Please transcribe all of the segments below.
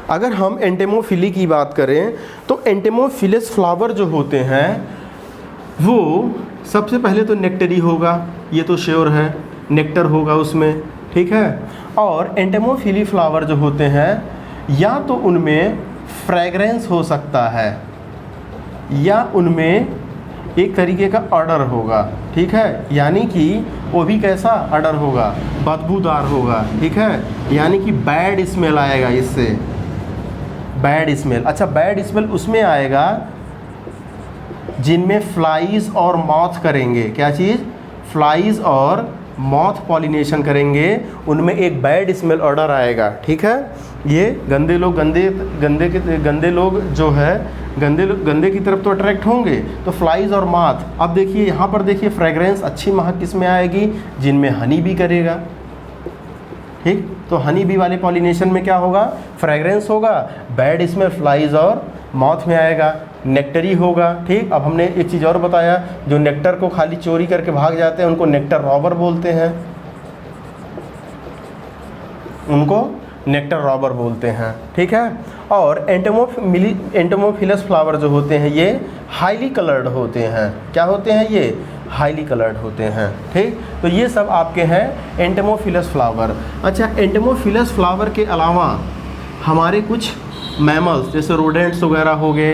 अगर हम एंटेमोफिली की बात करें तो एंटेमोफिलस फ्लावर जो होते हैं वो सबसे पहले तो नेक्टरी होगा, ये तो श्योर है, नेक्टर होगा उसमें, ठीक है। और एंटेमोफिली फ्लावर जो होते हैं या तो उनमें फ्रेगरेंस हो सकता है या उनमें एक तरीके का ऑर्डर होगा, ठीक है, यानी कि वो भी कैसा ऑर्डर होगा, बदबूदार होगा, ठीक है, यानी कि बैड स्मेल आएगा इससे, बैड स्मेल। अच्छा, बैड स्मेल उसमें आएगा जिनमें फ्लाइज और मॉथ करेंगे, क्या चीज़, फ्लाइज और मॉथ पॉलिनेशन करेंगे, उनमें एक बैड स्मेल ऑर्डर आएगा, ठीक है। ये गंदे लोग गंदे लोग जो है गंदे की तरफ तो अट्रैक्ट होंगे, तो फ्लाइज और मॉथ। अब देखिए यहाँ पर देखिए फ्रेगरेंस अच्छी महक किस में आएगी, जिनमें हनी बी करेगा, ठीक। तो हनी बी वाले पॉलिनेशन में क्या होगा, फ्रेगरेंस होगा, बैड स्मेल फ्लाइज और मॉथ में आएगा, नेक्टरी होगा, ठीक। अब हमने एक चीज़ और बताया, जो नेक्टर को खाली चोरी करके भाग जाते हैं उनको नेक्टर रॉबर बोलते हैं, उनको नेक्टर रॉबर बोलते हैं, ठीक है। और एंटेमोफिलस फ्लावर जो होते हैं ये हाईली कलर्ड होते हैं, क्या होते हैं, ये हाईली कलर्ड होते हैं, ठीक। तो ये सब आपके हैं एंटेमोफिलस फ्लावर। अच्छा, एंटेमोफिलस फ्लावर के अलावा हमारे कुछ मैमल्स जैसे रोडेंट्स वगैरह हो गए,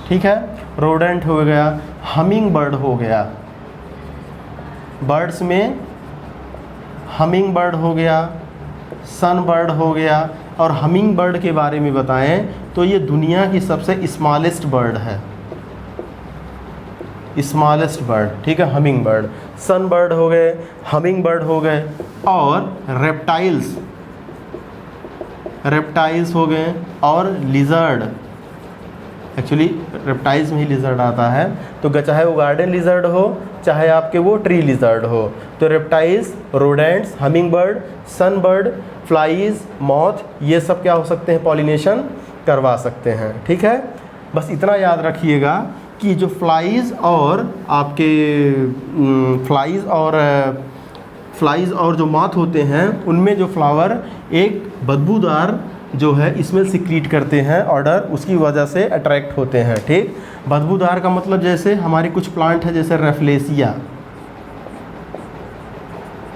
ठीक है, रोडेंट हो गया, हमिंग बर्ड हो गया, बर्ड्स में हमिंग बर्ड हो गया, सन बर्ड हो गया। और हमिंग बर्ड के बारे में बताएं तो ये दुनिया की सबसे स्मॉलेस्ट बर्ड है, स्मॉलेस्ट बर्ड, ठीक है, हमिंग बर्ड। सन बर्ड हो गए, हमिंग बर्ड हो गए, और रेप्टाइल्स हो गए, और लिजर्ड, एक्चुअली रेप्टाइल्स में ही लिजर्ड आता है, तो चाहे वो गार्डन लिजर्ड हो चाहे आपके वो ट्री लिजर्ड हो, तो रेप्टाइल्स, रोडेंट्स, हमिंग बर्ड, सन बर्ड, फ्लाइज, मॉथ, ये सब क्या हो सकते हैं, पॉलिनेशन करवा सकते हैं, ठीक है। बस इतना याद रखिएगा कि जो फ्लाइज और आपके फ्लाइज और जो मॉथ होते हैं उनमें जो फ्लावर एक बदबूदार जो है स्मेल सिक्रीट करते हैं, ऑर्डर, उसकी वजह से अट्रैक्ट होते हैं, ठीक। बदबूदार का मतलब जैसे हमारी कुछ प्लांट है जैसे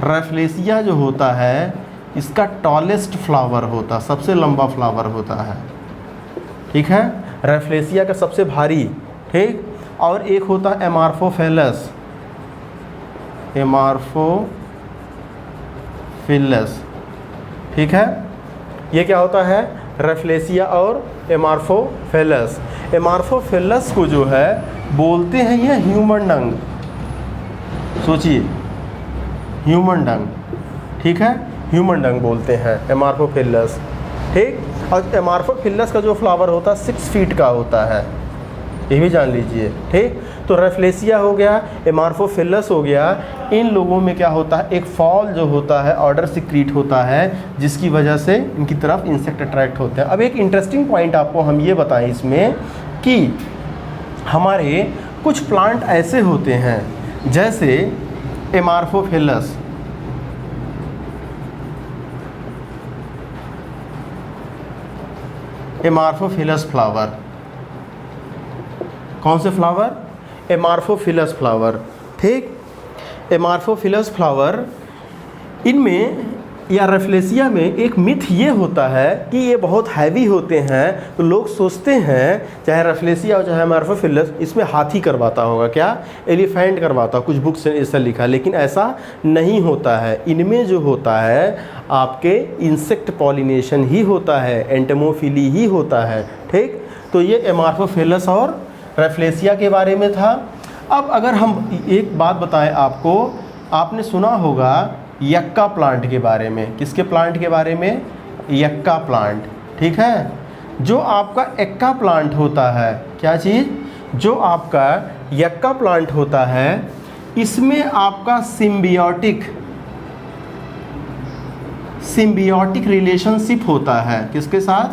रेफ्लेसिया जो होता है इसका टॉलेस्ट फ्लावर होता, सबसे लंबा फ्लावर होता है, ठीक है, रेफ्लेसिया का सबसे भारी, ठीक। और एक होता है एमार्फोफिलस, ठीक है। ये क्या होता है, रेफ्लेसिया और एमार्फोफिलस। एमार्फोफिलस को जो है बोलते हैं ये ह्यूमन डंग, सोचिए ह्यूमन डंग, ठीक है, ह्यूमन डंग बोलते हैं एमार्फोफिलस, ठीक। और एमार्फोफिलस का जो फ्लावर होता है 6 फीट का होता है, ये भी जान लीजिए, ठीक। तो रेफ्लेसिया हो गया, एमार्फोफिलस हो गया, इन लोगों में क्या होता है, एक फॉल जो होता है ऑर्डर सिक्रीट होता है, जिसकी वजह से इनकी तरफ इंसेक्ट अट्रैक्ट होते हैं। अब एक इंटरेस्टिंग पॉइंट आपको हम ये बताएं इसमें कि हमारे कुछ प्लांट ऐसे होते हैं जैसे एमार्फोफिलस फ्लावर, कौन से फ्लावर, एमार्फोफिलस फ्लावर, ठीक। एमार्फोफिलस फ्लावर, इनमें या रेफ्लेसिया में एक मिथ ये होता है कि ये बहुत हैवी होते हैं, तो लोग सोचते हैं चाहे रेफ्लेसिया हो चाहे एमार्फोफिलस, इसमें हाथी करवाता होगा, क्या, एलिफेंट करवाता, कुछ बुक्स ने ऐसा लिखा, लेकिन ऐसा नहीं होता है। इनमें जो होता है आपके इंसेक्ट पॉलिनेशन ही होता है, एंटेमोफिली ही होता है, ठीक। तो ये एमार्फोफिलस और रेफ्लेसिया के बारे में था। अब अगर हम एक बात बताएं आपको, आपने सुना होगा यक्का प्लांट के बारे में, किसके प्लांट के बारे में, यक्का प्लांट, ठीक है। जो आपका एक्का प्लांट होता है, क्या चीज़, जो आपका यक्का प्लांट होता है, इसमें आपका सिम्बियोटिक रिलेशनशिप होता है, किसके साथ,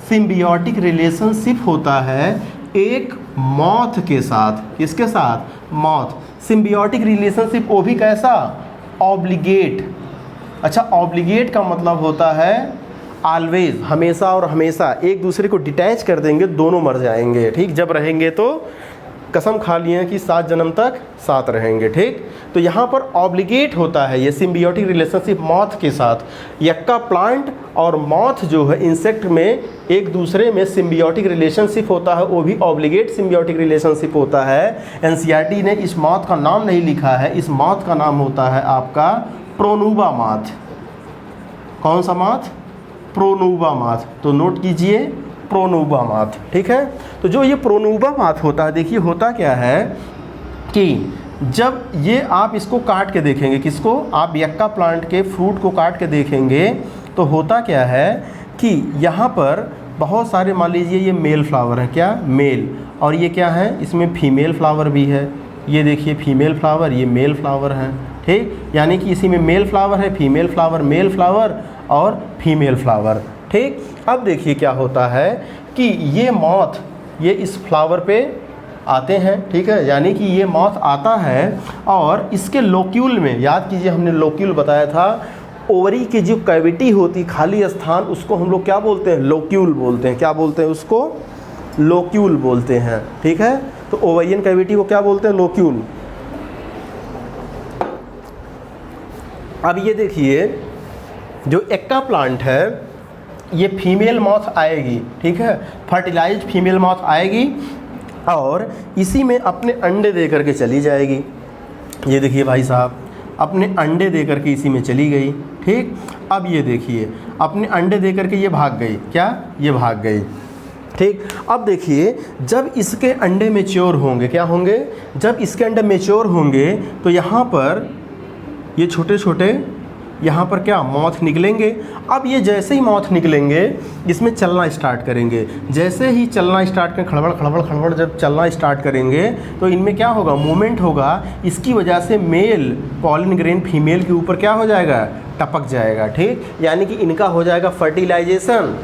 सिम्बियोटिक रिलेशनशिप होता है एक मॉथ के साथ, किसके साथ, मॉथ। सिम्बियोटिक रिलेशनशिप वो भी कैसा, ऑब्लिगेट। अच्छा, ऑब्लिगेट का मतलब होता है ऑलवेज, हमेशा और हमेशा एक दूसरे को डिटैच कर देंगे, दोनों मर जाएंगे। ठीक, जब रहेंगे तो कसम खा लिए कि 7 जन्म तक साथ रहेंगे। ठीक, तो यहाँ पर ऑब्लिगेट होता है ये सिम्बियोटिक रिलेशनशिप मॉथ के साथ। यक्का प्लांट और मॉथ जो है इंसेक्ट में एक दूसरे में सिम्बियोटिक रिलेशनशिप होता है, वो भी ऑब्लिगेट सिम्बियोटिक रिलेशनशिप होता है। एनसीईआरटी ने इस मॉथ का नाम नहीं लिखा है, इस मॉथ का नाम होता है आपका प्रोनुबा मॉथ। कौन सा मॉथ? Pronuba moth. तो नोट कीजिए प्रोनुबा मॉथ। ठीक है, तो जो ये प्रोनुबा मॉथ होता है, देखिए होता क्या है कि जब ये आप इसको काट के देखेंगे, किसको? आप यक्का प्लांट के फ्रूट को काट के देखेंगे तो होता क्या है कि यहाँ पर बहुत सारे, मान लीजिए ये मेल फ्लावर है, क्या? मेल। और ये क्या है? इसमें फीमेल फ्लावर भी है। ये देखिए फीमेल फ्लावर, ये मेल फ्लावर है। ठीक, यानी कि इसी में मेल फ्लावर है, फीमेल फ्लावर, मेल फ्लावर और फीमेल फ्लावर। ठीक, अब देखिए क्या होता है कि ये मॉथ ये इस फ्लावर पे आते हैं। ठीक है, यानी कि ये मॉथ आता है और इसके लोक्यूल में, याद कीजिए हमने लोक्यूल बताया था, ओवरी की जो कैविटी होती, खाली स्थान, उसको हम लोग क्या बोलते हैं? लोक्यूल बोलते हैं। क्या बोलते हैं उसको? लोक्यूल बोलते हैं। ठीक है, तो ओवरियन कैविटी को क्या बोलते हैं? लोक्यूल। अब ये देखिए जो एक्का प्लांट है, ये फीमेल मॉथ आएगी। ठीक है, फर्टिलाइज्ड फीमेल मॉथ आएगी और इसी में अपने अंडे दे करके चली जाएगी। ये देखिए भाई साहब, अपने अंडे दे करके इसी में चली गई। ठीक, अब ये देखिए अपने अंडे दे करके ये भाग गई। क्या? ये भाग गई। ठीक, अब देखिए जब इसके अंडे मैच्योर होंगे, क्या होंगे? जब इसके अंडे मैच्योर होंगे तो यहाँ पर ये छोटे छोटे यहाँ पर क्या? मॉथ निकलेंगे। अब ये जैसे ही मॉथ निकलेंगे इसमें चलना स्टार्ट करेंगे। जैसे ही चलना स्टार्ट करें, खड़बड़ खड़बड़ खड़बड़ जब चलना स्टार्ट करेंगे तो इनमें क्या होगा? मूवमेंट होगा। इसकी वजह से मेल पॉलिन ग्रेन फीमेल के ऊपर क्या हो जाएगा? टपक जाएगा। ठीक, यानी कि इनका हो जाएगा फर्टिलाइजेशन।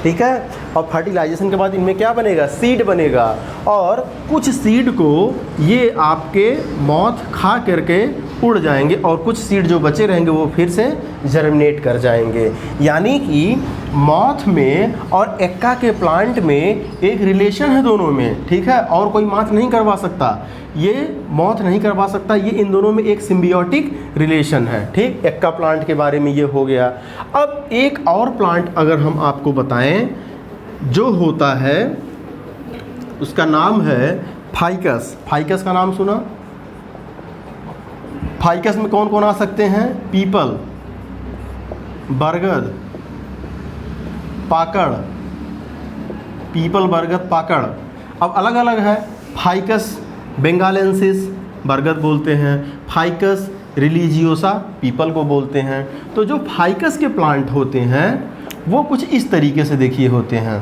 ठीक है, और फर्टिलाइजेशन के बाद इनमें क्या बनेगा? सीड बनेगा। और कुछ सीड को ये आपके मॉथ खा करके उड़ जाएंगे और कुछ सीड जो बचे रहेंगे वो फिर से जर्मिनेट कर जाएंगे। यानी कि मॉथ में और एक्का के प्लांट में एक रिलेशन है दोनों में। ठीक है, और कोई मॉथ नहीं करवा सकता, ये मॉथ नहीं करवा सकता, ये इन दोनों में एक सिम्बियोटिक रिलेशन है। ठीक, एक्का प्लांट के बारे में ये हो गया। अब एक और प्लांट अगर हम आपको बताएं जो होता है, उसका नाम है फाइकस। फाइकस का नाम सुना? फाइकस में कौन कौन आ सकते हैं? पीपल, बरगद, पाकड़। पीपल, बरगद, पाकड़। अब अलग अलग है। फाइकस बेंगालेंसिस बरगद बोलते हैं, फाइकस रिलीजियोसा पीपल को बोलते हैं। तो जो फाइकस के प्लांट होते हैं वो कुछ इस तरीके से देखिए होते हैं,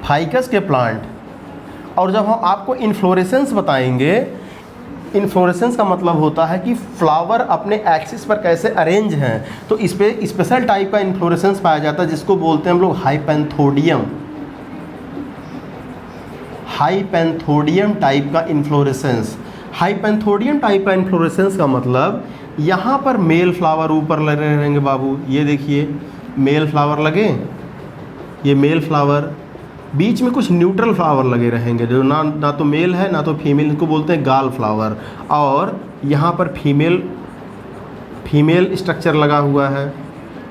फाइकस के प्लांट। और जब हम आपको इन्फ्लोरेसेंस बताएंगे, इन्फ्लोरेसेंस का मतलब होता है कि फ्लावर अपने एक्सिस पर कैसे अरेंज हैं, तो इस पर स्पेशल टाइप का इन्फ्लोरेसेंस पाया जाता है जिसको बोलते हैं हम लोग हाइपेंथोडियम। हाइपेंथोडियम टाइप का इन्फ्लोरेसेंस। हाइपेंथोडियम टाइप का इन्फ्लोरेसेंस का मतलब यहाँ पर मेल फ्लावर ऊपर लगे रहेंगे बाबू। ये देखिए मेल फ्लावर लगे, ये मेल फ्लावर, बीच में कुछ न्यूट्रल फ्लावर लगे रहेंगे जो ना तो मेल है ना तो फीमेल, इनको बोलते हैं गाल फ्लावर। और यहाँ पर फीमेल स्ट्रक्चर लगा हुआ है।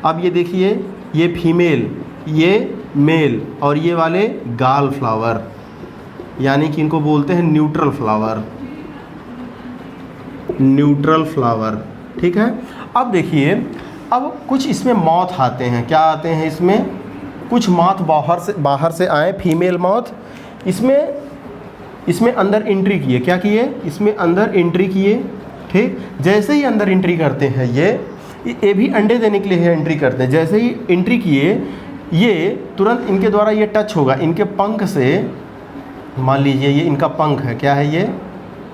अब ये देखिए ये फीमेल, ये मेल और ये वाले गाल फ्लावर, यानी कि इनको बोलते हैं न्यूट्रल फ्लावर। Neutral flower. ठीक है, अब देखिए अब कुछ इसमें मॉथ आते हैं। क्या आते हैं इसमें? कुछ मॉथ बाहर से आए, फीमेल मॉथ। इसमें अंदर एंट्री किए। क्या किए? इसमें अंदर एंट्री किए। ठीक, जैसे ही अंदर एंट्री करते हैं ये भी अंडे देने के लिए एंट्री करते हैं। जैसे ही एंट्री किए ये तुरंत इनके द्वारा ये टच होगा इनके पंख से। मान लीजिए ये इनका पंख है। क्या है ये?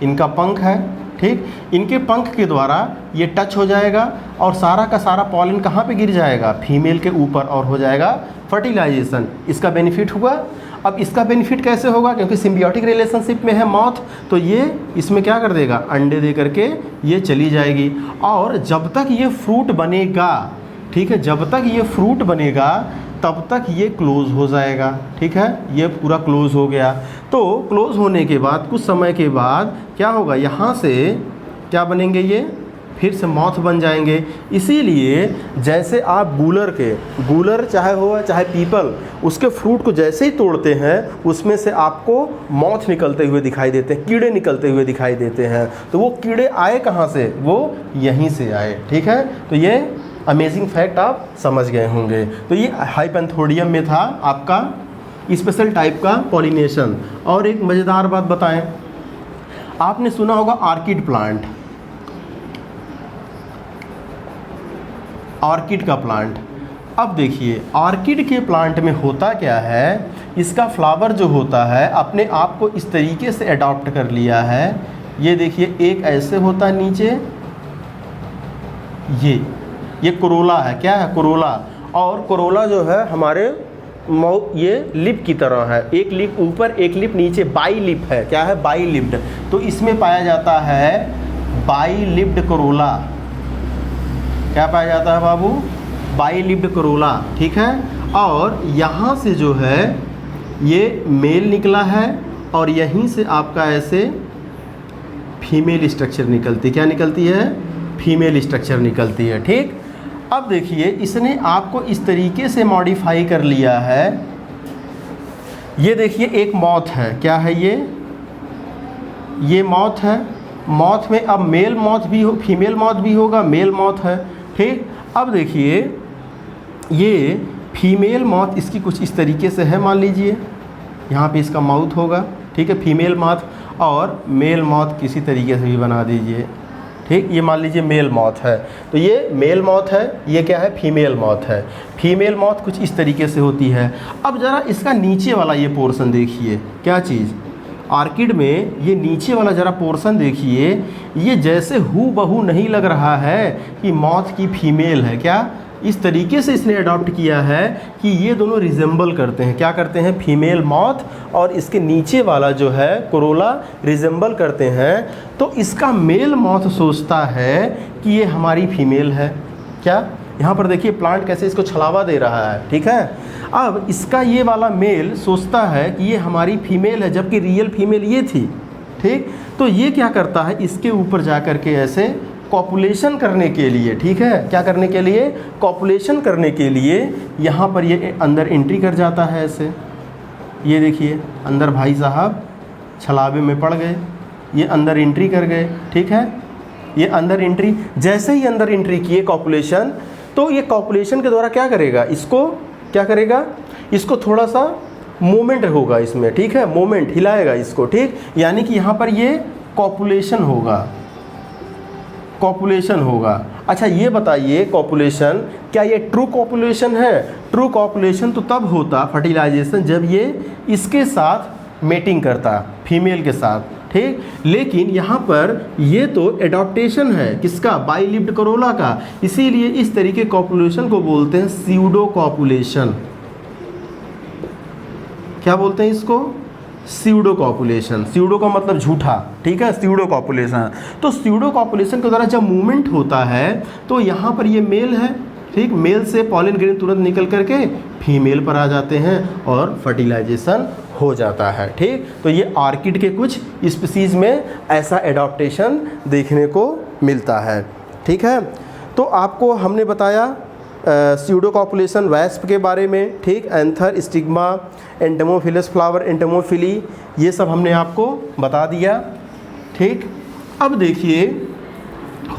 इनका पंख है। ठीक, इनके पंख के द्वारा ये टच हो जाएगा और सारा का सारा पॉलन कहाँ पे गिर जाएगा? फीमेल के ऊपर, और हो जाएगा फर्टिलाइजेशन। इसका बेनिफिट हुआ। अब इसका बेनिफिट कैसे होगा? क्योंकि सिम्बियोटिक रिलेशनशिप में है मॉथ, तो ये इसमें क्या कर देगा? अंडे दे करके ये चली जाएगी। और जब तक ये फ्रूट बनेगा, ठीक है। जब तक ये फ्रूट बनेगा तब तक ये क्लोज़ हो जाएगा, ठीक है। ये पूरा क्लोज़ हो गया। तो क्लोज़ होने के बाद कुछ समय के बाद क्या होगा, यहाँ से क्या बनेंगे, ये फिर से मॉथ बन जाएंगे। इसीलिए जैसे आप गूलर चाहे हो चाहे पीपल, उसके फ्रूट को जैसे ही तोड़ते हैं उसमें से आपको मॉथ निकलते हुए दिखाई देते हैं, कीड़े निकलते हुए दिखाई देते हैं। तो वो कीड़े आए कहाँ से, वो यहीं से आए, ठीक है। तो ये अमेजिंग फैक्ट आप समझ गए होंगे। तो ये हाइपेंथोडियम में था आपका स्पेशल टाइप का पॉलिनेशन। और एक मज़ेदार बात बताएं, आपने सुना होगा ऑर्किड प्लांट, ऑर्किड का प्लांट। अब देखिए ऑर्किड के प्लांट में होता क्या है, इसका फ्लावर जो होता है अपने आप को इस तरीके से अडॉप्ट कर लिया है। ये देखिए एक ऐसे होता है नीचे, ये कोरोला है, क्या है, कोरोला। और कोरोला जो है हमारे ये लिप की तरह है, एक लिप ऊपर एक लिप नीचे, बाई लिप है, क्या है, बाई लिप्ड। तो इसमें पाया जाता है बाई लिप्ड कोरोला। क्या पाया जाता है बाबू, बाई लिप्ड कोरोला, ठीक है। और यहाँ से जो है ये मेल निकला है और यहीं से आपका ऐसे फीमेल स्ट्रक्चर निकलती, क्या निकलती है, फीमेल स्ट्रक्चर निकलती है, ठीक। अब देखिए इसने आपको इस तरीके से मॉडिफाई कर लिया है। ये देखिए एक मॉथ है, क्या है ये मॉथ है। मॉथ में अब मेल मॉथ भी हो, फीमेल मॉथ भी होगा, मेल मॉथ है, ठीक। अब देखिए ये फीमेल मॉथ इसकी कुछ इस तरीके से है, मान लीजिए यहाँ पे इसका माउथ होगा, ठीक है, फीमेल मॉथ। और मेल मॉथ किसी तरीके से भी बना दीजिए, ठीक। ये मान लीजिए मेल मॉथ है, तो ये मेल मॉथ है, ये क्या है, फीमेल मॉथ है। फीमेल मॉथ कुछ इस तरीके से होती है। अब ज़रा इसका नीचे वाला ये पोर्शन देखिए, क्या चीज़, ऑर्किड में ये नीचे वाला ज़रा पोर्शन देखिए, ये जैसे हूबहू नहीं लग रहा है कि मॉथ की फीमेल है, क्या, इस तरीके से इसने अडॉप्ट किया है कि ये दोनों रिजेंबल करते हैं, क्या करते हैं, फीमेल मॉथ और इसके नीचे वाला जो है कोरोला रिजेंबल करते हैं। तो इसका मेल मॉथ सोचता है कि ये हमारी फीमेल है, क्या, यहाँ पर देखिए प्लांट कैसे इसको छलावा दे रहा है, ठीक है। अब इसका ये वाला मेल सोचता है कि ये हमारी फीमेल है, जबकि रियल फीमेल ये थी, ठीक। तो ये क्या करता है, इसके ऊपर जा कर के ऐसे कॉपुलेशन करने के लिए, ठीक है, क्या करने के लिए, कॉपुलेशन करने के लिए यहाँ पर ये अंदर एंट्री कर जाता है ऐसे। ये देखिए अंदर भाई साहब छलावे में पड़ गए, ये अंदर एंट्री कर गए, ठीक है। ये अंदर एंट्री, जैसे ही अंदर एंट्री किए कॉपुलेशन, तो ये कॉपुलेशन के द्वारा क्या करेगा, इसको क्या करेगा, इसको थोड़ा सा मूवमेंट होगा इसमें, ठीक है, मूवमेंट हिलाएगा इसको, ठीक। यानी कि यहाँ पर ये कॉपुलेशन होगा, कॉपुलेशन होगा। अच्छा ये बताइए कॉपुलेशन, क्या ये ट्रू कॉपुलेशन है? ट्रू कॉपुलेशन तो तब होता फर्टिलाइजेशन जब ये इसके साथ मेटिंग करता, फीमेल के साथ, ठीक। लेकिन यहाँ पर ये तो एडॉप्टेशन है, किसका, बाई लिप्ड कोरोला का। इसीलिए इस तरीके कॉपुलेशन को बोलते हैं स्यूडो कॉपुलेशन। क्या बोलते हैं इसको, स्यूडो कॉपुलेशन। स्यूडो का मतलब झूठा, ठीक है, स्यूडो कॉपुलेशन। तो स्यूडो कॉपुलेशन के द्वारा जब मूवमेंट होता है तो यहाँ पर ये मेल है, ठीक, मेल से पॉलिन ग्रेन तुरंत निकल करके फीमेल पर आ जाते हैं और फर्टिलाइजेशन हो जाता है, ठीक। तो ये ऑर्किड के कुछ स्पीसीज़ में ऐसा एडॉप्टेशन देखने को मिलता है, ठीक है। तो आपको हमने बताया स्यूडो कॉपुलेशन वैस्प के बारे में, ठीक, एंथर, स्टिग्मा, एंटमोफिलस फ्लावर, एंटमोफिली, ये सब हमने आपको बता दिया, ठीक। अब देखिए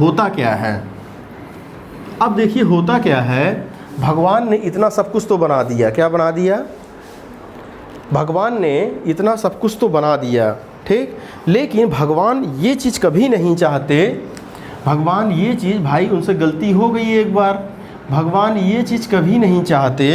होता क्या है, अब देखिए होता क्या है, भगवान ने इतना सब कुछ तो बना दिया, क्या बना दिया, भगवान ने इतना सब कुछ तो बना दिया, ठीक। लेकिन भगवान ये चीज़ कभी नहीं चाहते, भगवान ये चीज़, भाई उनसे गलती हो गई एक बार, भगवान ये चीज़ कभी नहीं चाहते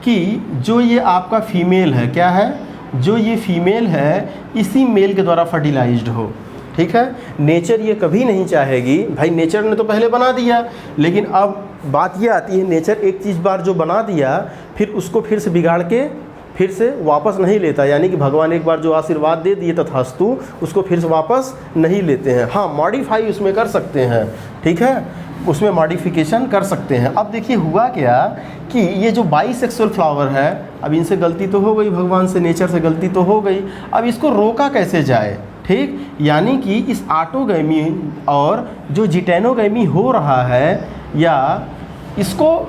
कि जो ये आपका फीमेल है, क्या है, जो ये फीमेल है इसी मेल के द्वारा फर्टिलाइज्ड हो, ठीक है। नेचर ये कभी नहीं चाहेगी, भाई नेचर ने तो पहले बना दिया, लेकिन अब बात ये आती है, नेचर एक चीज़ बार जो बना दिया फिर उसको फिर से बिगाड़ के फिर से वापस नहीं लेता। यानी कि भगवान एक बार जो आशीर्वाद दे दिए तथास्तु, उसको फिर से वापस नहीं लेते हैं। हाँ, मॉडिफाई उसमें कर सकते हैं, ठीक है। उसमें मॉडिफिकेशन कर सकते हैं। अब देखिए हुआ क्या कि ये जो बाइसेक्सुअल फ्लावर है, अब इनसे गलती तो हो गई, भगवान से, नेचर से गलती तो हो गई, अब इसको रोका कैसे जाए, ठीक। यानी कि इस ऑटोगैमी और जो जिटेनोगैमी हो रहा है, या इसको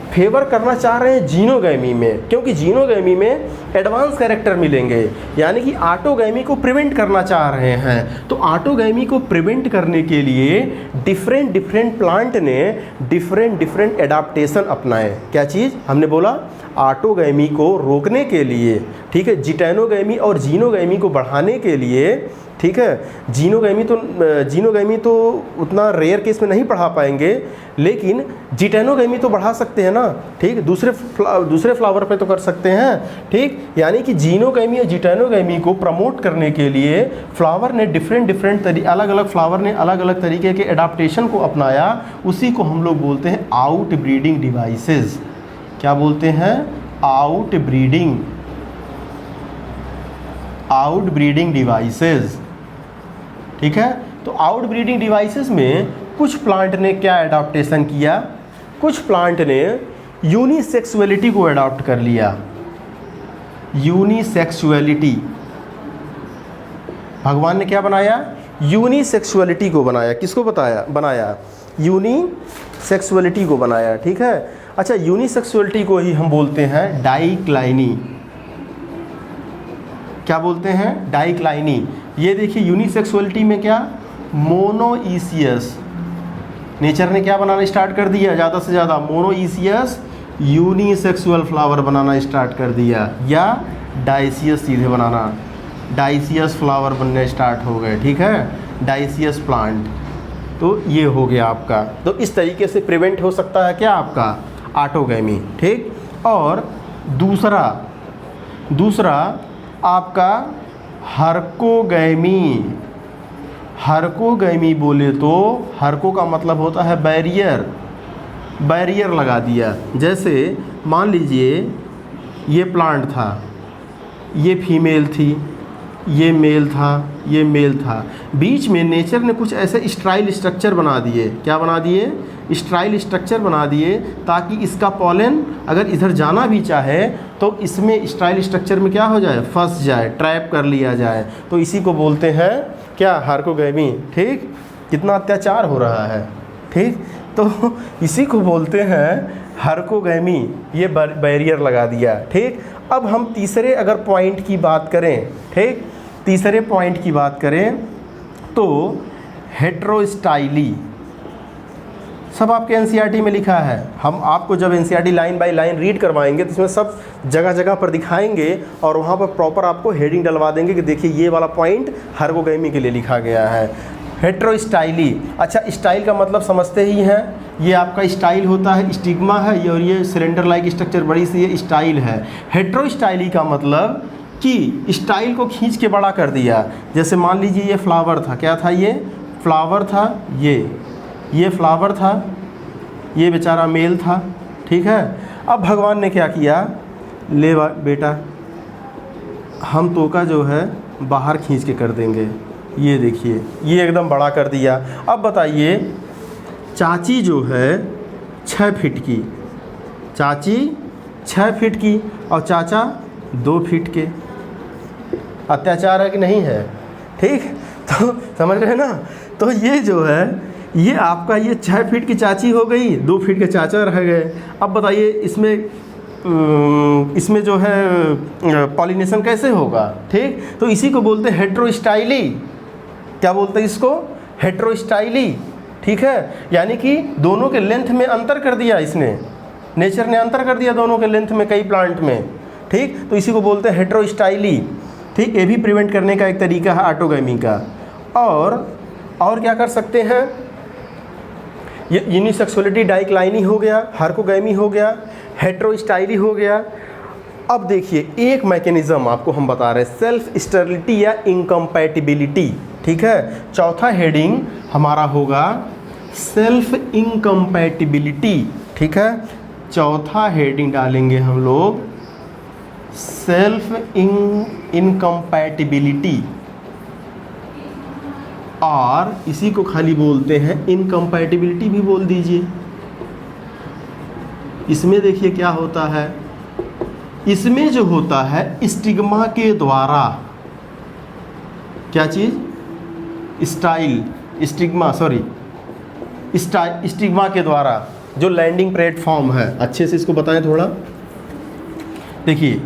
फेवर करना चाह रहे हैं जीनोगैमी में, क्योंकि जीनोगैमी में एडवांस कैरेक्टर मिलेंगे, यानी कि ऑटोगैमी को प्रिवेंट करना चाह रहे हैं। तो ऑटोगैमी को प्रिवेंट करने के लिए डिफरेंट प्लांट ने डिफरेंट एडाप्टेशन अपनाए। क्या चीज़ हमने बोला, ऑटोगैमी को रोकने के लिए, ठीक है, जिटेनोगैमी और जीनोगैमी को बढ़ाने के लिए, ठीक है। जीनोगैमी तो उतना रेयर केस में नहीं बढ़ा पाएंगे, लेकिन जिटेनोगैमी तो बढ़ा सकते हैं ना, ठीक। दूसरे फ्लावर पे तो कर सकते हैं, ठीक। यानी कि जीनोगैमी और जिटेनोगैमी को प्रमोट करने के लिए फ्लावर ने अलग अलग फ्लावर ने अलग अलग तरीके के एडाप्टेशन को अपनाया। उसी को हम लोग बोलते हैं आउट ब्रीडिंग डिवाइसेस। क्या बोलते हैं? आउट ब्रीडिंग डिवाइसेस, ठीक है। तो आउट ब्रीडिंग डिवाइसेस में कुछ प्लांट ने क्या एडाप्टेशन किया, कुछ प्लांट ने यूनिसेक्सुअलिटी को अडॉप्ट कर लिया। यूनिसेक्सुअलिटी, भगवान ने क्या बनाया? यूनिसेक्सुअलिटी को बनाया। किसको बनाया? यूनिसेक्सुअलिटी को बनाया, ठीक है। अच्छा, यूनिसेक्सुअलिटी को ही हम बोलते हैं डाइक्लाइनी। क्या बोलते हैं? डाइक्लाइनी। ये देखिए यूनिसेक्सुअलिटी में क्या, मोनोइसियस, नेचर ने क्या बनाना स्टार्ट कर दिया, ज़्यादा से ज़्यादा मोनोइसियस यूनिसेक्सुअल फ्लावर बनाना स्टार्ट कर दिया, या डाइसियस सीधे बनाना, डाइसियस फ्लावर बनने स्टार्ट हो गए, ठीक है, डाइसियस प्लांट। तो ये हो गया आपका। तो इस तरीके से प्रिवेंट हो सकता है क्या आपका ऑटोगैमी, ठीक। और दूसरा आपका हर्कोगैमी। हर्कोगैमी बोले तो हर्को का मतलब होता है बैरियर लगा दिया। जैसे मान लीजिए ये प्लांट था, ये फीमेल थी, ये मेल था, बीच में नेचर ने कुछ ऐसे स्ट्राइल स्ट्रक्चर बना दिए। क्या बना दिए? स्ट्राइल स्ट्रक्चर बना दिए, ताकि इसका पॉलन अगर इधर जाना भी चाहे तो इसमें स्ट्राइल स्ट्रक्चर में क्या हो जाए, फंस जाए, ट्रैप कर लिया जाए। तो इसी को बोलते हैं क्या, हर्कोगैमी, ठीक। कितना अत्याचार हो रहा है, ठीक। तो इसी को बोलते हैं हर्कोगैमी, ये बैरियर लगा दिया, ठीक। अब हम तीसरे अगर पॉइंट की बात करें, ठीक, तीसरे पॉइंट की बात करें तो हेट्रोस्टाइली, सब आपके एनसीईआरटी में लिखा है। हम आपको जब NCERT line by line read करवाएंगे तो इसमें सब जगह जगह पर दिखाएंगे, और वहाँ पर प्रॉपर आपको हेडिंग डलवा देंगे कि देखिए ये वाला पॉइंट हर्कोगैमी के लिए लिखा गया है। हेट्रोस्टाइली, अच्छा स्टाइल का मतलब समझते ही हैं, ये आपका स्टाइल होता है, स्टिग्मा है ये, और ये सिलेंडर लाइक स्ट्रक्चर बड़ी सी ये स्टाइल है। हेट्रोस्टाइली का मतलब कि स्टाइल को खींच के बड़ा कर दिया। जैसे मान लीजिए ये फ्लावर था, क्या था? ये फ्लावर था, ये फ्लावर था, ये बेचारा मेल था, ठीक है। अब भगवान ने क्या किया, ले बेटा हम तो का जो है बाहर खींच के कर देंगे, ये देखिए ये एकदम बड़ा कर दिया। अब बताइए, चाची जो है 6 फीट की, चाची 6 फीट की और चाचा 2 फीट के, अत्याचार है कि नहीं है, ठीक। तो समझ रहे हैं ना। तो ये जो है, ये आपका ये 6 फीट की चाची हो गई, 2 फीट के चाचा रह गए। अब बताइए इसमें जो है पॉलिनेशन कैसे होगा, ठीक। तो इसी को बोलते हैं हेट्रोस्टाइली। क्या बोलते हैं इसको? हेट्रोस्टाइली, ठीक है। यानी कि दोनों के लेंथ में अंतर कर दिया इसने, नेचर ने अंतर कर दिया दोनों के लेंथ में कई प्लांट में, ठीक। तो इसी को बोलते हैं हेट्रोस्टाइली, ठीक। ये भी प्रिवेंट करने का एक तरीका है ऑटोगैमी का। और क्या कर सकते हैं? ये यूनिसेक्सुअलिटी डाइक्लाइनी हो गया, हर्कोगैमी हो गया, हेट्रोस्टाइली हो गया। अब देखिए एक मैकेनिज्म आपको हम बता रहे हैं, सेल्फ स्टेरिलिटी या इनकम्पैटिबिलिटी, ठीक है। चौथा हेडिंग हमारा होगा सेल्फ इनकम्पैटिबिलिटी, ठीक है। चौथा हेडिंग डालेंगे हम लोग सेल्फ इनकम्पैटिबिलिटी। और इसी को खाली बोलते हैं इनकम्पैटिबिलिटी भी बोल दीजिए। इसमें देखिए क्या होता है, इसमें जो होता है स्टिग्मा के द्वारा, क्या चीज़, स्टिग्मा के द्वारा जो लैंडिंग प्लेटफॉर्म है, अच्छे से इसको बताएं थोड़ा। देखिए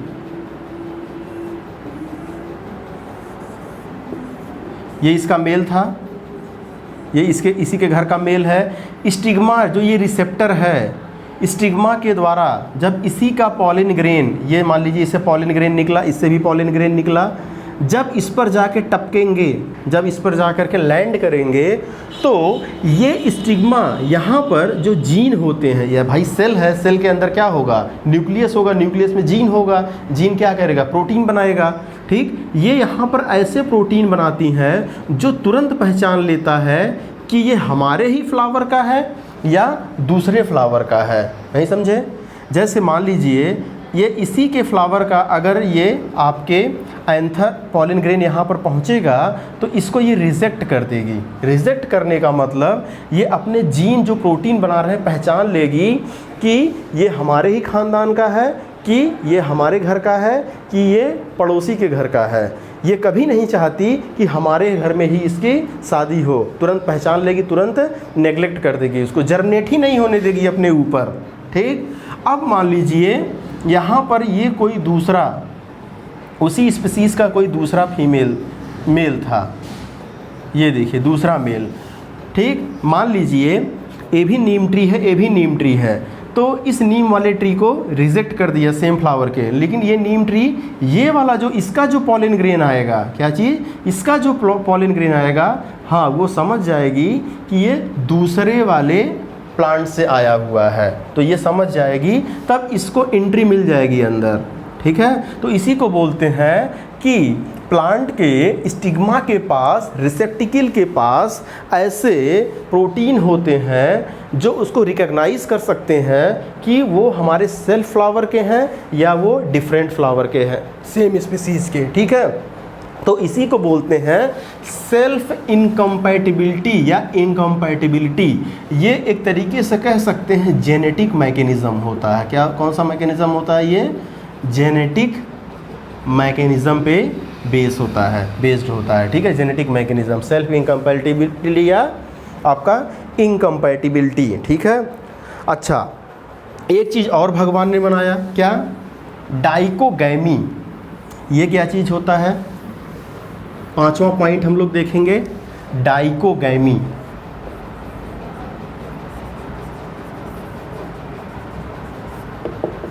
ये इसका मेल था, ये इसी के घर का मेल है। स्टिग्मा जो ये रिसेप्टर है, स्टिग्मा के द्वारा जब इसी का पॉलिन ग्रेन, ये मान लीजिए इससे पॉलिन ग्रेन निकला, इससे भी पॉलिन ग्रेन निकला, जब इस पर जाके टपकेंगे, जब इस पर जा कर के लैंड करेंगे, तो ये स्टिग्मा यहाँ पर जो जीन होते हैं, यह भाई सेल है, सेल के अंदर क्या होगा, न्यूक्लियस होगा, न्यूक्लियस में जीन होगा, जीन क्या करेगा, प्रोटीन बनाएगा। ठीक, ये यहाँ पर ऐसे प्रोटीन बनाती हैं जो तुरंत पहचान लेता है कि ये हमारे ही फ्लावर का है या दूसरे फ्लावर का है। नहीं समझे? जैसे मान लीजिए ये इसी के फ्लावर का, अगर ये आपके एंथर पॉलिन ग्रेन यहाँ पर पहुँचेगा तो इसको ये रिजेक्ट कर देगी। रिजेक्ट करने का मतलब ये अपने जीन जो प्रोटीन बना रहे हैं पहचान लेगी कि ये हमारे ही खानदान का है, कि ये हमारे घर का है, कि ये पड़ोसी के घर का है। ये कभी नहीं चाहती कि हमारे घर में ही इसकी शादी हो, तुरंत पहचान लेगी, तुरंत नेग्लेक्ट कर देगी, उसको जर्मिनेट ही नहीं होने देगी अपने ऊपर। ठीक, अब मान लीजिए यहाँ पर ये कोई दूसरा, उसी स्पीसीज़ का कोई दूसरा मेल था, ये देखिए दूसरा मेल। ठीक, मान लीजिए ये भी नीम ट्री है, ये भी नीम ट्री है, तो इस नीम वाले ट्री को रिजेक्ट कर दिया सेम फ्लावर के, लेकिन ये नीम ट्री, ये वाला जो इसका जो पॉलिन ग्रेन आएगा, क्या चीज़, इसका जो पॉलिन ग्रेन आएगा, हाँ वो समझ जाएगी कि ये दूसरे वाले प्लांट से आया हुआ है, तो ये समझ जाएगी, तब इसको एंट्री मिल जाएगी अंदर। ठीक है, तो इसी को बोलते हैं कि प्लांट के स्टिग्मा के पास, रिसेप्टिकल के पास ऐसे प्रोटीन होते हैं जो उसको रिकॉग्नाइज कर सकते हैं कि वो हमारे सेल्फ फ्लावर के हैं या वो डिफरेंट फ्लावर के हैं, सेम स्पीसीज़ के। ठीक है, तो इसी को बोलते हैं सेल्फ इनकम्पैटिबिलिटी या इनकम्पैटिबिलिटी। ये एक तरीके से कह सकते हैं जेनेटिक मैकेनिज़्म होता है। क्या, कौन सा मैकेनिज़्म होता है ये? जेनेटिक मैकेनिज़्म पे बेस्ड होता है। ठीक है, जेनेटिक मैकेनिज़्म, सेल्फ इनकम्पैटिबिलिटी या आपका इनकम्पैटिबिलिटी। ठीक है, अच्छा एक चीज़ और भगवान ने बनाया, क्या? डाइकोगैमी। ये क्या चीज़ होता है? पांचवा पॉइंट हम लोग देखेंगे, डाइकोगैमी।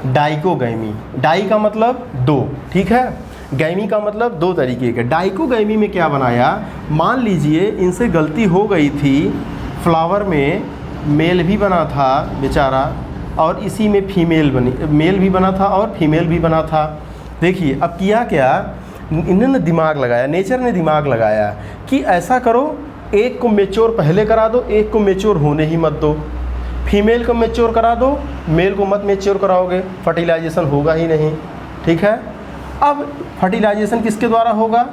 डाइकोगैमी, डाई का मतलब दो, ठीक है, गैमी का मतलब दो तरीके के। डाइकोगैमी में क्या बनाया, मान लीजिए इनसे गलती हो गई थी, फ्लावर में मेल भी बना था बेचारा और इसी में फीमेल बनी, मेल भी बना था और फीमेल भी बना था। देखिए अब किया क्या, इन्होंने दिमाग लगाया, नेचर ने दिमाग लगाया कि ऐसा करो, एक को मैच्योर पहले करा दो, एक को मैच्योर होने ही मत दो। फीमेल को मैच्योर करा दो, मेल को मत मैच्योर कराओगे, फर्टिलाइजेशन होगा ही नहीं। ठीक है, अब फर्टिलाइजेशन किसके द्वारा होगा?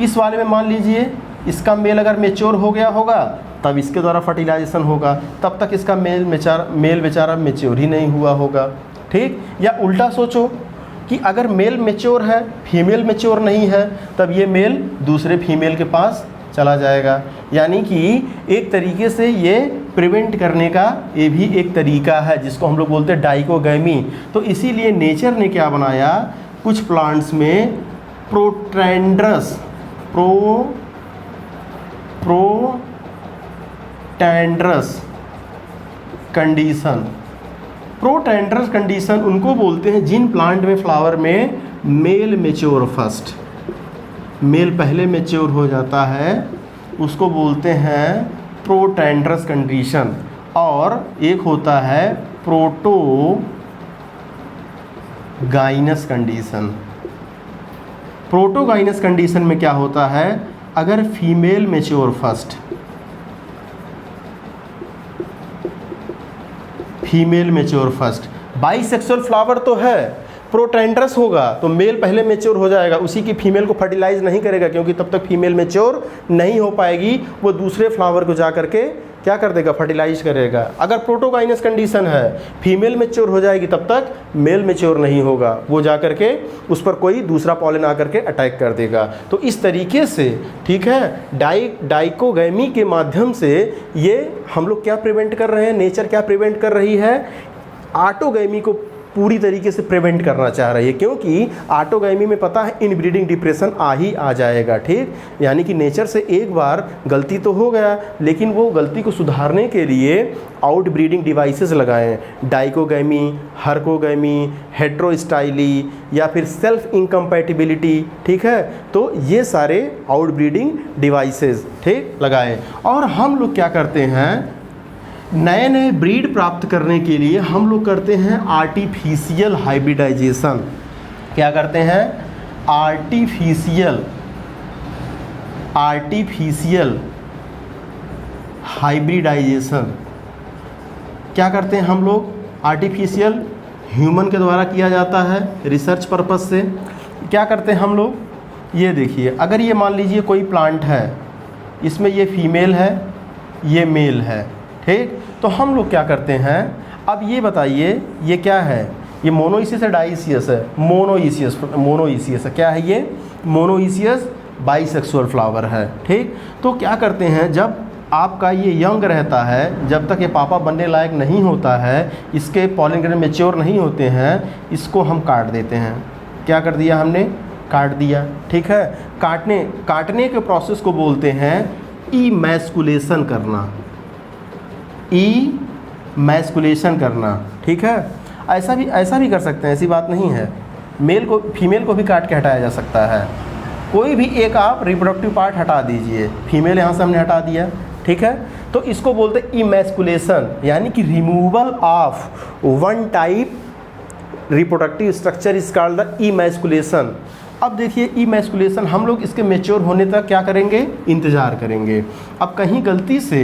इस वाले में मान लीजिए इसका मेल अगर मैच्योर हो गया होगा तब इसके द्वारा फर्टिलाइजेशन होगा, तब तक इसका मेल बेचारा मैच्योर ही नहीं हुआ होगा। ठीक, या उल्टा सोचो कि अगर मेल मैच्योर है, फीमेल मैच्योर नहीं है, तब ये मेल दूसरे फीमेल के पास चला जाएगा। यानी कि एक तरीके से ये प्रिवेंट करने का ये भी एक तरीका है, जिसको हम लोग बोलते हैं डाइकोगैमी। तो इसीलिए नेचर ने क्या बनाया, कुछ प्लांट्स में प्रोटैंड्रस कंडीशन। प्रोटैंड्रस कंडीशन उनको बोलते हैं जिन प्लांट में फ्लावर में मेल मैच्योर फर्स्ट, मेल पहले मैच्योर हो जाता है, उसको बोलते हैं प्रोटैंड्रस कंडीशन। और एक होता है प्रोटोगाइनस कंडीशन। प्रोटोगाइनस कंडीशन में क्या होता है, अगर female mature first, female mature first, bisexual flower तो है प्रोटेंड्रस होगा तो मेल पहले मेच्योर हो जाएगा, उसी की फीमेल को फर्टिलाइज नहीं करेगा क्योंकि तब तक फीमेल मेच्योर नहीं हो पाएगी, वो दूसरे फ्लावर को जा करके क्या कर देगा, फर्टिलाइज करेगा। अगर प्रोटोगाइनस कंडीशन है, फीमेल मेच्योर हो जाएगी तब तक मेल मेच्योर नहीं होगा, वो जा करके उस पर कोई दूसरा पॉलन आकर के अटैक कर देगा। तो इस तरीके से ठीक है डाइकोगैमी के माध्यम से ये हम लोग क्या प्रिवेंट कर रहे हैं, नेचर क्या प्रिवेंट कर रही है, ऑटोगैमी को पूरी तरीके से प्रिवेंट करना चाह रही है, क्योंकि ऑटोगैमी में पता है इनब्रीडिंग डिप्रेशन आ जाएगा। ठीक, यानी कि नेचर से एक बार गलती तो हो गया, लेकिन वो गलती को सुधारने के लिए आउटब्रीडिंग डिवाइसेस लगाएं, डाइकोगैमी, हर्कोगैमी, हेट्रोस्टाइली या फिर सेल्फ इनकम्पैटिबिलिटी। ठीक है, तो ये सारे आउटब्रीडिंग डिवाइसेस ठीक लगाएं। और हम लोग क्या करते हैं, नए नए ब्रीड प्राप्त करने के लिए हम लोग करते हैं आर्टिफिशियल हाइब्रिडाइजेशन। क्या करते हैं, आर्टिफिशियल हाइब्रिडाइजेशन। क्या करते हैं हम लोग, आर्टिफिशियल ह्यूमन के द्वारा किया जाता है रिसर्च पर्पस से। क्या करते हैं हम लोग, ये देखिए, अगर ये मान लीजिए कोई प्लांट है, इसमें ये फीमेल है, ये मेल है, ठीक, तो हम लोग क्या करते हैं, अब ये बताइए ये क्या है, ये मोनोइसियस है डाइसियस है, मोनोइसियस है, क्या है ये, मोनोइसियस बाइसेक्सुअल फ्लावर है। ठीक, तो क्या करते हैं, जब आपका ये यंग रहता है, जब तक ये पापा बनने लायक नहीं होता है, इसके पॉलन ग्रेन मैच्योर नहीं होते हैं, इसको हम काट देते हैं। क्या कर दिया हमने, काट दिया। ठीक है, काटने के प्रोसेस को बोलते हैं इमैस्कुलेशन करना, इमैस्कुलेशन करना। ठीक है, ऐसा भी कर सकते हैं, ऐसी बात नहीं है, मेल को फीमेल को भी काट के हटाया जा सकता है। कोई भी एक आप रिप्रोडक्टिव पार्ट हटा दीजिए, फीमेल यहाँ से हमने हटा दिया। ठीक है, तो इसको बोलते हैं इमैस्कुलेशन, यानी कि removal of one type reproductive structure is called the emasculation. अब देखिए इमैस्कुलेशन, हम लोग इसके मैच्योर होने तक क्या करेंगे, इंतज़ार करेंगे। अब कहीं गलती से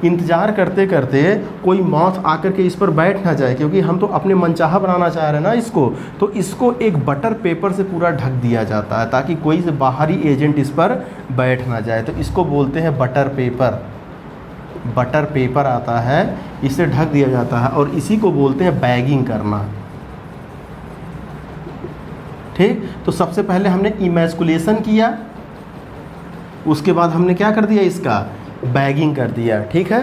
इंतज़ार करते करते कोई मॉथ आकर के इस पर बैठ ना जाए, क्योंकि हम तो अपने मनचाहा बनाना चाह रहे हैं ना इसको, तो इसको एक बटर पेपर से पूरा ढक दिया जाता है ताकि कोई से बाहरी एजेंट इस पर बैठ ना जाए। तो इसको बोलते हैं बटर पेपर, बटर पेपर आता है, इसे ढक दिया जाता है और इसी को बोलते हैं बैगिंग करना। ठीक, तो सबसे पहले हमने इमैस्कुलेशन किया, उसके बाद हमने क्या कर दिया, इसका बैगिंग कर दिया। ठीक है,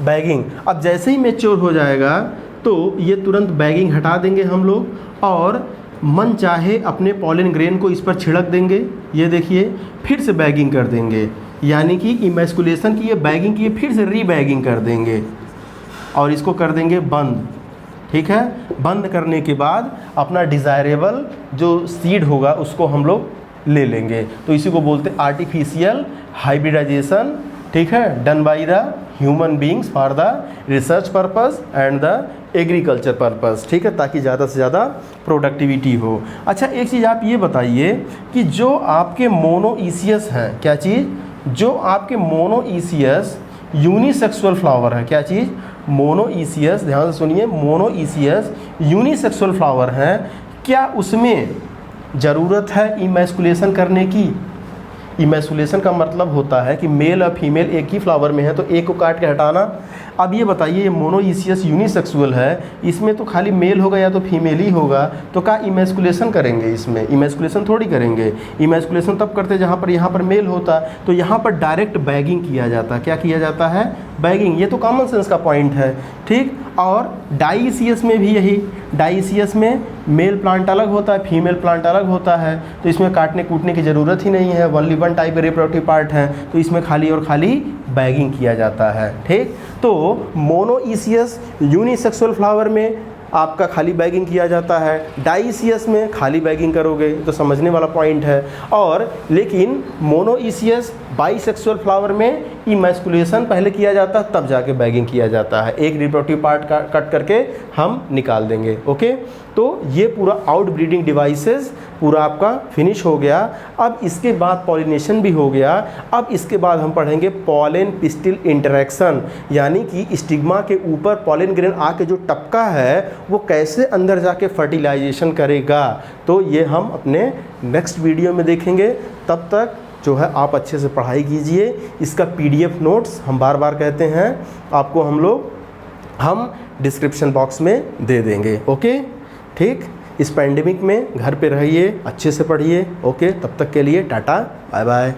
बैगिंग। अब जैसे ही मैच्योर हो जाएगा तो ये तुरंत बैगिंग हटा देंगे हम लोग और मन चाहे अपने पॉलन ग्रेन को इस पर छिड़क देंगे। ये देखिए, फिर से बैगिंग कर देंगे, यानी कि इमैस्कुलेशन की ये बैगिंग की फिर से रीबैगिंग कर देंगे और इसको कर देंगे बंद। ठीक है, बंद करने के बाद अपना डिज़ायरेबल जो सीड होगा उसको हम लोग ले लेंगे। तो इसी को बोलते हैं आर्टिफिशियल हाइब्रिडाइजेशन। ठीक है, done by the human beings for the research purpose and the agriculture purpose. ठीक है, ताकि ज़्यादा से ज़्यादा प्रोडक्टिविटी हो। अच्छा, एक चीज़ आप ये बताइए कि जो आपके मोनोइसियस हैं, क्या चीज़, जो आपके मोनोइसियस यूनिसेक्सुअल फ्लावर है, क्या चीज़, मोनोइसियस, ध्यान से सुनिए, मोनोइसियस यूनिसेक्सुअल फ्लावर हैं, क्या उसमें ज़रूरत है इमैस्कुलेशन करने की। इमैस्कुलेशन का मतलब होता है कि मेल और फीमेल एक ही फ्लावर में है तो एक को काट के हटाना। अब ये बताइए, ये मोनोइसियस यूनिसेक्सुअल है, इसमें तो खाली मेल होगा या तो फीमेल ही होगा, तो क्या इमैस्कुलेशन करेंगे, इसमें इमैस्कुलेशन थोड़ी करेंगे। इमैस्कुलेशन तब करते जहाँ पर यहाँ पर मेल होता, तो यहाँ पर डायरेक्ट बैगिंग किया जाता। क्या किया जाता है, बैगिंग। ये तो कॉमन सेंस का पॉइंट है। ठीक, और डाइसियस में भी यही, डाइसियस में मेल प्लांट अलग होता है, फीमेल प्लांट अलग होता है, तो इसमें काटने कूटने की ज़रूरत ही नहीं है, only one type reproductive part है, तो इसमें खाली और खाली बैगिंग किया जाता है। ठीक, तो मोनोइसियस यूनिसेक्सुअल फ्लावर में आपका खाली बैगिंग किया जाता है, डाइसियस में खाली बैगिंग करोगे, तो समझने वाला पॉइंट है। और लेकिन मोनोइसियस बाइसेक्सुअल फ्लावर में इमैस्कुलेशन पहले किया जाता है, तब जाके बैगिंग किया जाता है। एक रिप्रोडक्टिव पार्ट कट करके हम निकाल देंगे। ओके, तो ये पूरा आउटब्रीडिंग डिवाइसेस पूरा आपका फिनिश हो गया। अब इसके बाद पॉलिनेशन भी हो गया। अब इसके बाद हम पढ़ेंगे पॉलन पिस्टिल इंटरेक्शन, यानी कि स्टिग्मा के ऊपर पॉलन ग्रेन आके जो टपका है वो कैसे अंदर जाके फर्टिलाइजेशन करेगा। तो ये हम अपने नेक्स्ट वीडियो में देखेंगे। तब तक जो है आप अच्छे से पढ़ाई कीजिए। इसका PDF नोट्स हम बार बार कहते हैं आपको हम डिस्क्रिप्शन बॉक्स में दे देंगे। ओके, ठीक। इस पैंडेमिक में घर पे रहिए, अच्छे से पढ़िए। ओके, तब तक के लिए टाटा, बाय बाय।